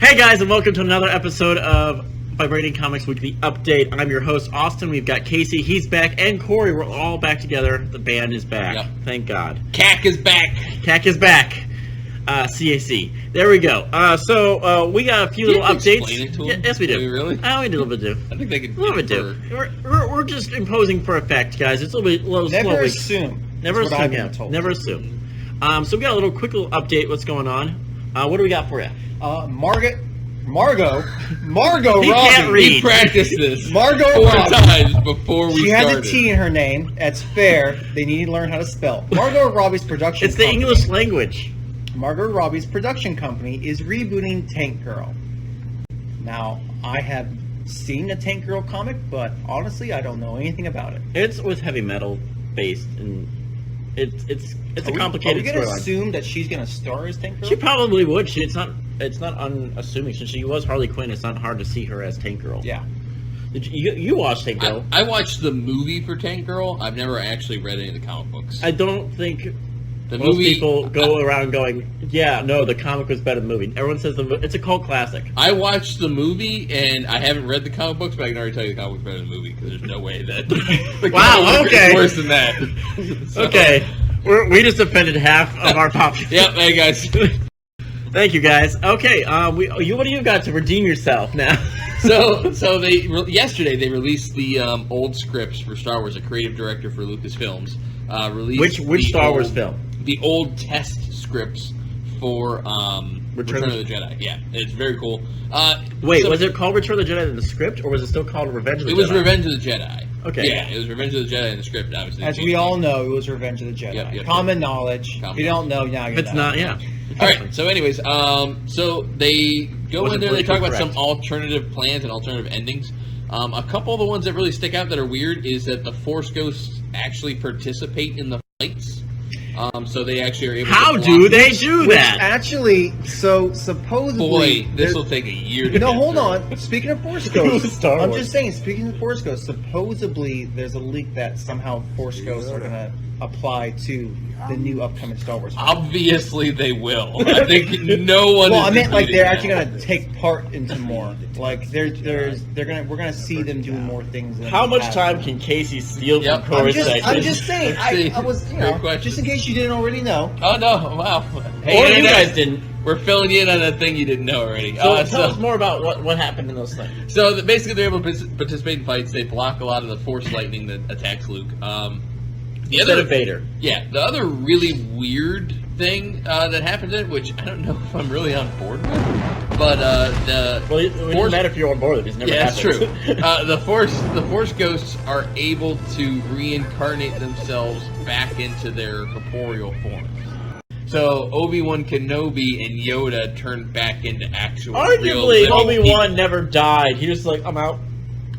Hey guys, and welcome to another episode of Vibranium Comics Weekly Update. I'm your host, Austin. We've got Casey, he's back, and Corey. We're all back together. The band is back. Yep. Thank God. CAC is back. CAC is back. CAC. There we go. So we got a few little updates. Explain it to them? Yes, we do. Do we really? Oh, we do a little bit do. I think they could. A little bit do. We're just imposing for effect, guys. It's a little bit Never assume. Never assume. Yeah. Never assume. So we got a little quick little update. What's going on? What do we got for you? Margo He Robbie. can't read. We practiced this Margo 4 Robbie. times before we She started. has a T in her name. That's fair. They need to learn how to spell. Margo Robbie's production It's the company. English language. Margo Robbie's production company is rebooting Tank Girl. Now, I have seen the Tank Girl comic, but honestly, I don't know anything about it. It's with heavy metal based, and it's a complicated Are we gonna storyline. assume that she's gonna star as Tank Girl? She probably would. It's not unassuming since she was Harley Quinn. It's not hard to see her as Tank Girl. Yeah. Did you watched Tank Girl? I watched the movie for Tank Girl. I've never actually read any of the comic books. I don't think The most movie, people go around going, "Yeah, no, the comic was better than the movie." Everyone says it's a cult classic. I watched the movie, and I haven't read the comic books, but I can already tell you the comic was better than the movie because there's no way that. The Wow, comic book okay. is worse than that. So- Okay, we just offended half of our population. Yep. Hey guys. Thank you guys. Okay, what do you got to redeem yourself now? So yesterday they released the old scripts for Star Wars. A creative director for Lucasfilms released which Star Wars film? The old test scripts for Return of the Jedi. Yeah, it's very cool. Wait, was it called Return of the Jedi in the script, or was it still called Revenge of the Jedi? It was Revenge of the Jedi. Okay. Yeah, it was Revenge of the Jedi in the script, obviously. As we all know, it was Revenge of the Jedi. Yep. Common knowledge. If you don't know, now you know. It's not, yeah. All right. So, anyways, so they go in there. They talk about correct. some alternative plans and alternative endings. A couple of the ones that really stick out that are weird is that the Force Ghosts actually participate in the fights. So they actually are able. How to do they do Which that? actually, so supposedly... Boy, this will take a year to No, get hold through. on. Speaking of Force Ghosts, Star I'm Wars. just saying, speaking of Force Ghosts, supposedly there's a leak that somehow Force Ghosts are going to apply to the new upcoming Star Wars film. Obviously, they will. I think no one. Well, is I meant like disputing they're that. actually going to we're going to see them doing more things. Than How they much have. time can Casey steal Yep. from Corey's I'm section? just saying. Let's see. I was, Great question. just in case you didn't already know. Oh no! Wow. Hey, Or you Internet, guys didn't. We're filling you in on a thing you didn't know already. So tell us more about what happened in those things. So basically, they're able to participate in fights. They block a lot of the Force lightning that attacks Luke. The Instead other of Vader. Yeah, the other really weird thing that happened in it, which I don't know if I'm really on board with, but the Well, it doesn't matter if you're on board with it. It's never yeah, that's happened. true. The Force ghosts are able to reincarnate themselves back into their corporeal forms. So Obi-Wan Kenobi and Yoda turned back into actual real Arguably, living Obi-Wan never died. He was like, I'm out.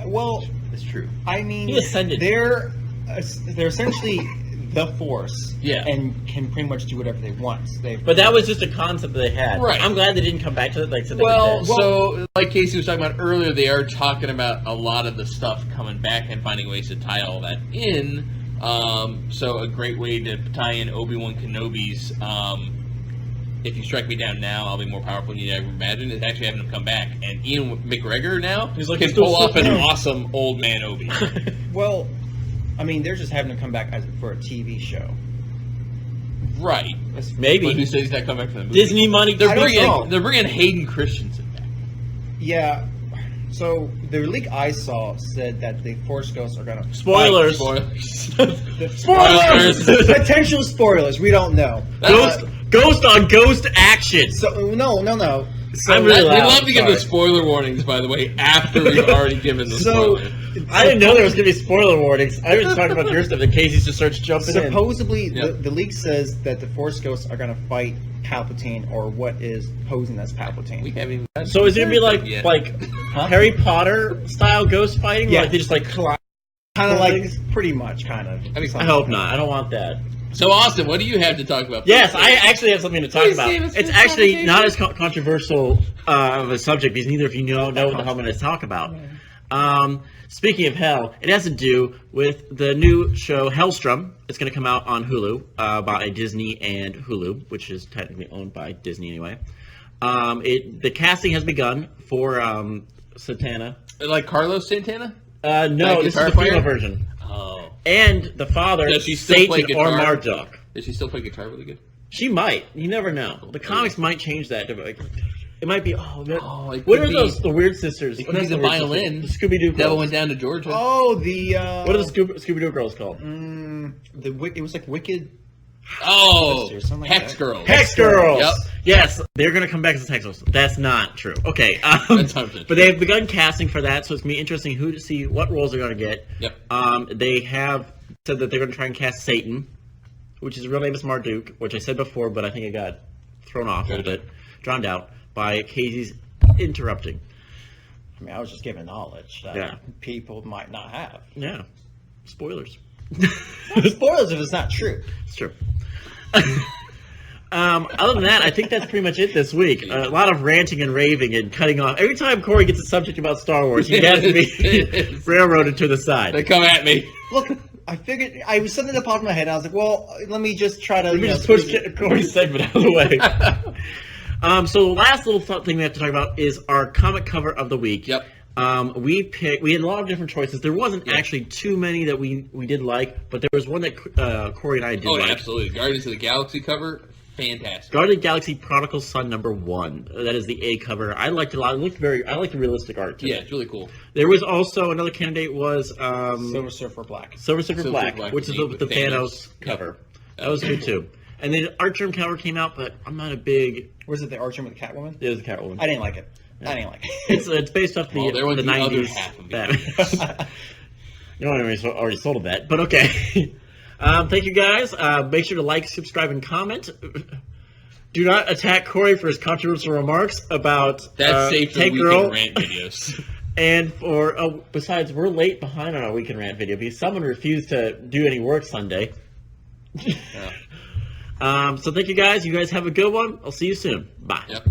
Well, people. It's true. I mean, He ascended. They're essentially the Force, Yeah. and can pretty much do whatever they want. But that was just a concept that they had. Right. I'm glad they didn't come back to it. Like, so they Well, did. so like Casey was talking about earlier, they are talking about a lot of the stuff coming back and finding ways to tie all that in. So a great way to tie in Obi-Wan Kenobi's "If you strike me down now, I'll be more powerful than you ever imagined" is actually having him come back, and Ian McGregor now He's like, can "Still pull off an slipping." awesome old man Obi. Well, I mean, they're just having to come back for a TV show. Right. Maybe. But who says he's not coming back from the movie? Disney money. They're I don't know. bringing Hayden Christensen back. Yeah. So the leak I saw said that the Force Ghosts are gonna Spoilers. Spoilers. Spoilers! Potential spoilers. We don't know. Ghost on ghost action. So no. So I'm really We loud. love to give the Sorry. spoiler warnings, by the way, after we've already given the So- spoiler. I didn't know there was going to be spoiler warnings. I was talking about your stuff, and Casey's just starts jumping in. Supposedly, Yep. the leak says that the Force Ghosts are gonna fight Palpatine, or what is posing as Palpatine. We haven't even gotten So is it going to be like yet. Huh? Harry Potter style ghost fighting? Yeah. Like they just like collide? Kind of like, things? pretty much, kind of. I mean, I hope not. I don't want that. So, Austin, what do you have to talk about? Yes, I actually have something to talk Please about. save us It's for actually conversation. not as controversial of a subject because neither of you know what the hell I'm going to talk about. Speaking of hell, it has to do with the new show Hellstrom. It's going to come out on Hulu by Disney and Hulu, which is technically owned by Disney anyway. The casting has begun for Satana. Like Carlos Santana? No, Like this is guitar the female player? version. Oh. And the father, Does she still play Satan or guitar? Marduk. Does she still play guitar really good? She might. You never know. The comics might change that. It might be. It What could are be- those? The weird sisters. It What could be is the Weird violin. Sisters? The Scooby Doo Devil girls. went down to Georgia. Oh, the What are the Scooby Doo girls called? it was like Wicked. Oh, Sisters, something like Hex that. Girls. Hex Girls. Yep. Yes, they're gonna come back as Hex Girls. That's not true. Okay. That's 100% but they've begun casting for that, so it's gonna be interesting who to see what roles they're gonna get. Yep. They have said that they're gonna try and cast Satan, which his real name is Marduk, which I said before, but I think it got thrown off a little bit, drowned out by Casey's interrupting. I mean, I was just giving knowledge that people might not have. Yeah. Spoilers. Spoilers if it's not true. It's true. Other than that, I think that's pretty much it this week. A lot of ranting and raving and cutting off. Every time Corey gets a subject about Star Wars, he has to be railroaded to the side. They come at me. Look, I figured I was something that popped in my head. I was like, well, let me just try to. Let me just push Corey's segment out of the way. So the last little thing we have to talk about is our comic cover of the week. Yep. We had a lot of different choices. There wasn't actually too many that we did like, but there was one that Corey and I did like. Oh, absolutely. Guardians of the Galaxy cover, fantastic. Guardian of the Galaxy Prodigal Son #1. That is the A cover. I liked it a lot. I like the realistic art too. Yeah, it's really cool. There was also another candidate was Silver Surfer Black. Silver Surfer Black, which is with the Thanos Thanos cover. That was good too. And then Archer cover came out, but I'm not a big. Was it the Archer with the Catwoman? It was the Catwoman. I didn't like it. I didn't like it. It's based off the there went the the other 90s. half of Batman. You know, already sold that, but okay. Thank you guys. Make sure to like, subscribe, and comment. Do not attack Corey for his controversial remarks about That's safe for Tank weekend Girl. rant videos. And besides, we're late behind on our weekend rant video because someone refused to do any work Sunday. Yeah. So thank you guys. You guys have a good one. I'll see you soon. Bye. Yep.